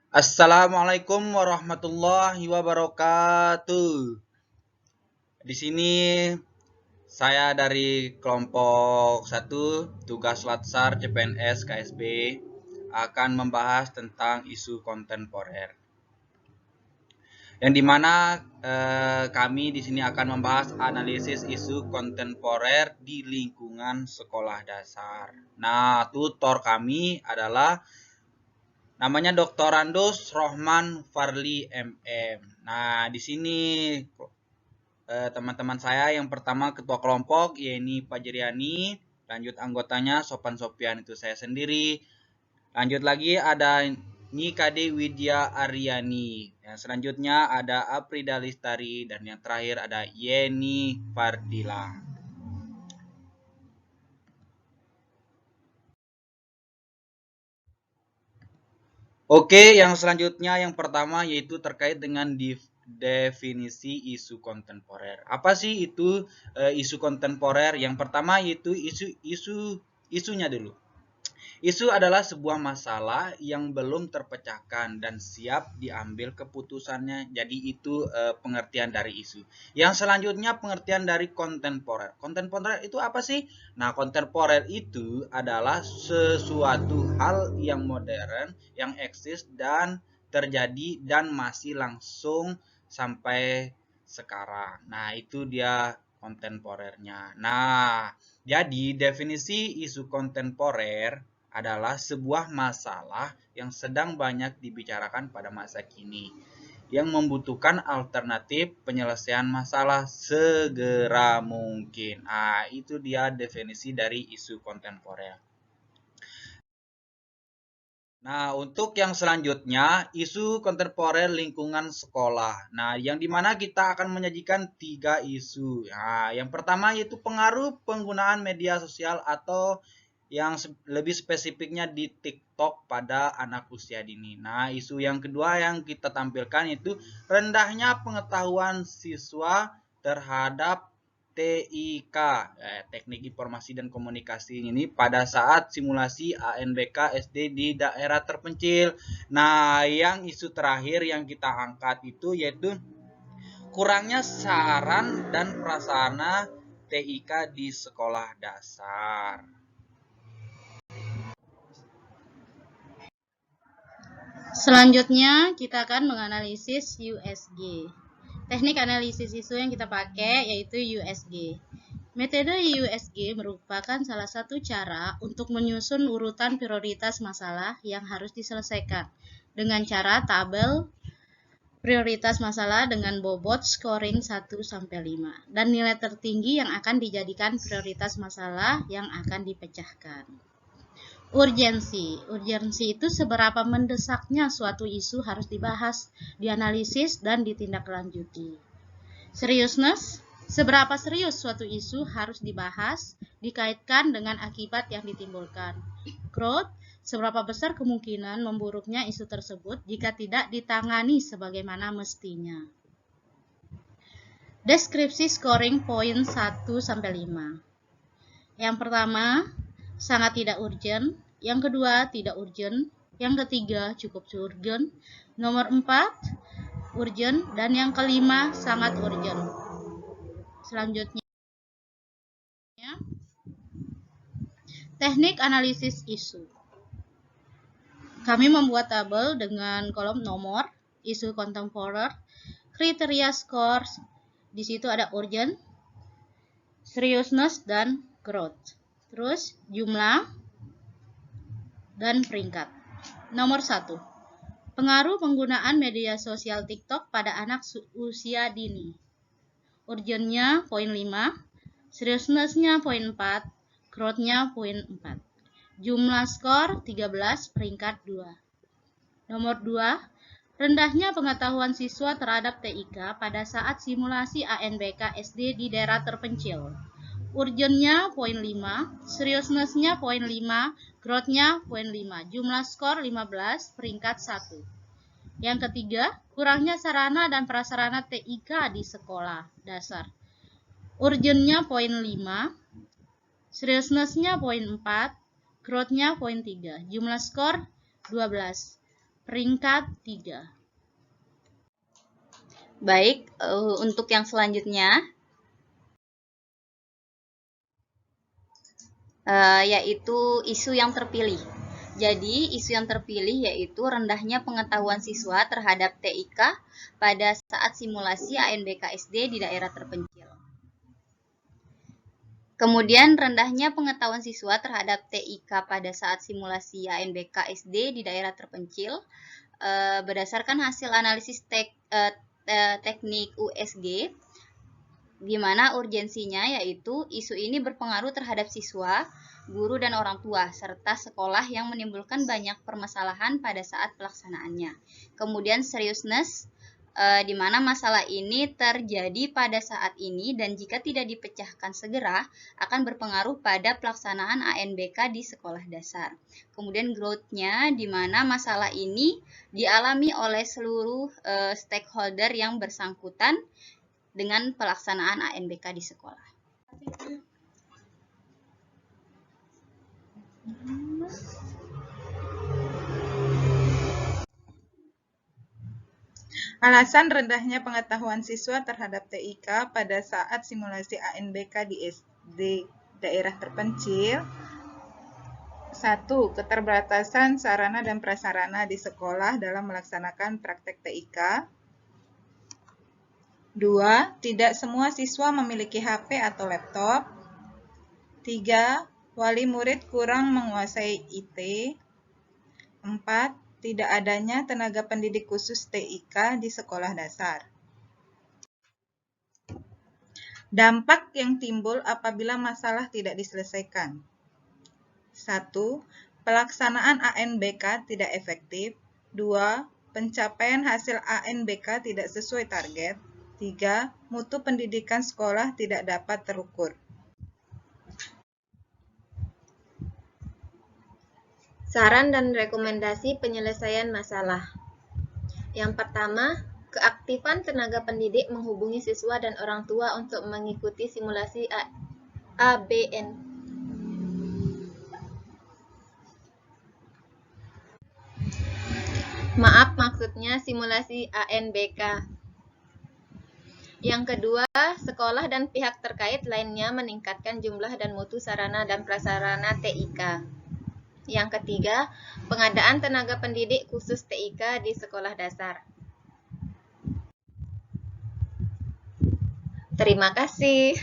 Assalamualaikum warahmatullahi wabarakatuh. Di sini saya dari kelompok 1 tugas Latsar CPNS KSB akan membahas tentang isu kontemporer. Yang dimana kami di sini akan membahas analisis isu kontemporer di lingkungan sekolah dasar. Nah, tutor kami adalah namanya Dr. Randus Rohman Farli MM. Nah, di sini teman-teman saya yang pertama ketua kelompok Yeni Pajriani, lanjut anggotanya Sopan Sopian itu saya sendiri. Lanjut lagi ada Nikade Widya Aryani. Yang selanjutnya ada Aprida Listari dan yang terakhir ada Yeni Fardila. Oke, yang selanjutnya yang pertama yaitu terkait dengan definisi isu kontemporer. Apa sih itu isu kontemporer? Yang pertama yaitu isunya dulu. Isu adalah sebuah masalah yang belum terpecahkan dan siap diambil keputusannya. Jadi itu pengertian dari isu. Yang selanjutnya pengertian dari kontemporer. Kontemporer itu apa sih? Nah, kontemporer itu adalah sesuatu hal yang modern, yang eksis dan terjadi dan masih langsung sampai sekarang. Nah, itu dia kontemporernya. Nah, jadi definisi isu kontemporer adalah sebuah masalah yang sedang banyak dibicarakan pada masa kini yang membutuhkan alternatif penyelesaian masalah segera mungkin. Ah, itu dia definisi dari isu kontemporer. Nah, untuk yang selanjutnya, isu kontemporer lingkungan sekolah. Nah, yang dimana kita akan menyajikan 3 isu. Nah, yang pertama yaitu pengaruh penggunaan media sosial atau yang lebih spesifiknya di TikTok pada anak usia dini. Nah, isu yang kedua yang kita tampilkan itu rendahnya pengetahuan siswa terhadap TIK, Teknik Informasi dan Komunikasi ini pada saat simulasi ANBK SD di daerah terpencil. Nah, yang isu terakhir yang kita angkat itu yaitu kurangnya saran dan prasarana TIK di sekolah dasar. Selanjutnya, kita akan menganalisis USG. Teknik analisis isu yang kita pakai yaitu USG. Metode USG merupakan salah satu cara untuk menyusun urutan prioritas masalah yang harus diselesaikan dengan cara tabel prioritas masalah dengan bobot scoring 1-5 dan nilai tertinggi yang akan dijadikan prioritas masalah yang akan dipecahkan. Urgensi. Urgensi itu seberapa mendesaknya suatu isu harus dibahas, dianalisis, dan ditindaklanjuti. Seriousness. Seberapa serius suatu isu harus dibahas, dikaitkan dengan akibat yang ditimbulkan. Growth. Seberapa besar kemungkinan memburuknya isu tersebut jika tidak ditangani sebagaimana mestinya. Deskripsi scoring poin 1-5. Yang pertama, sangat tidak urgent. Yang kedua, tidak urgent. Yang ketiga, cukup urgent. Nomor 4, urgent. Dan yang kelima, sangat urgent. Selanjutnya, teknik analisis isu. Kami membuat tabel dengan kolom nomor, isu kontemporer, kriteria scores. Di situ ada urgent, seriousness, dan growth. Terus jumlah dan peringkat. Nomor 1. Pengaruh penggunaan media sosial TikTok pada anak usia dini. Urgentnya poin 5, seriousness-nya poin 4, growth-nya poin 4. Jumlah skor 13, peringkat 2. Nomor 2. Rendahnya pengetahuan siswa terhadap TIK pada saat simulasi ANBK SD di daerah terpencil. Urgentnya poin 5, seriousness-nya poin 5, growth-nya poin 5. Jumlah skor 15, peringkat 1. Yang ketiga, kurangnya sarana dan prasarana TIK di sekolah dasar. Urgentnya poin 5, seriousness-nya poin 4, growth-nya poin 3. Jumlah skor 12. peringkat 3. Baik, untuk yang selanjutnya yaitu isu yang terpilih. Jadi, isu yang terpilih yaitu rendahnya pengetahuan siswa terhadap TIK pada saat simulasi ANBK SD di daerah terpencil. Kemudian, rendahnya pengetahuan siswa terhadap TIK pada saat simulasi ANBK SD di daerah terpencil berdasarkan hasil analisis teknik USG, di mana urgensinya yaitu isu ini berpengaruh terhadap siswa, guru dan orang tua, serta sekolah yang menimbulkan banyak permasalahan pada saat pelaksanaannya. Kemudian seriousness, di mana masalah ini terjadi pada saat ini dan jika tidak dipecahkan segera akan berpengaruh pada pelaksanaan ANBK di sekolah dasar. Kemudian growth-nya, di mana masalah ini dialami oleh seluruh stakeholder yang bersangkutan dengan pelaksanaan ANBK di sekolah. Alasan rendahnya pengetahuan siswa terhadap TIK pada saat simulasi ANBK di SD daerah terpencil. 1. Keterbatasan sarana dan prasarana di sekolah dalam melaksanakan praktek TIK. 2. Tidak semua siswa memiliki HP atau laptop. 3. Wali murid kurang menguasai IT. 4. Tidak adanya tenaga pendidik khusus TIK di sekolah dasar. Dampak yang timbul apabila masalah tidak diselesaikan. 1. Pelaksanaan ANBK tidak efektif. 2. Pencapaian hasil ANBK tidak sesuai target. 3. Mutu pendidikan sekolah tidak dapat terukur. Saran dan rekomendasi penyelesaian masalah. Yang pertama, keaktifan tenaga pendidik menghubungi siswa dan orang tua untuk mengikuti simulasi ABN. Maaf, maksudnya simulasi ANBK. Yang kedua, sekolah dan pihak terkait lainnya meningkatkan jumlah dan mutu sarana dan prasarana TIK. Yang ketiga, pengadaan tenaga pendidik khusus TIK di sekolah dasar. Terima kasih.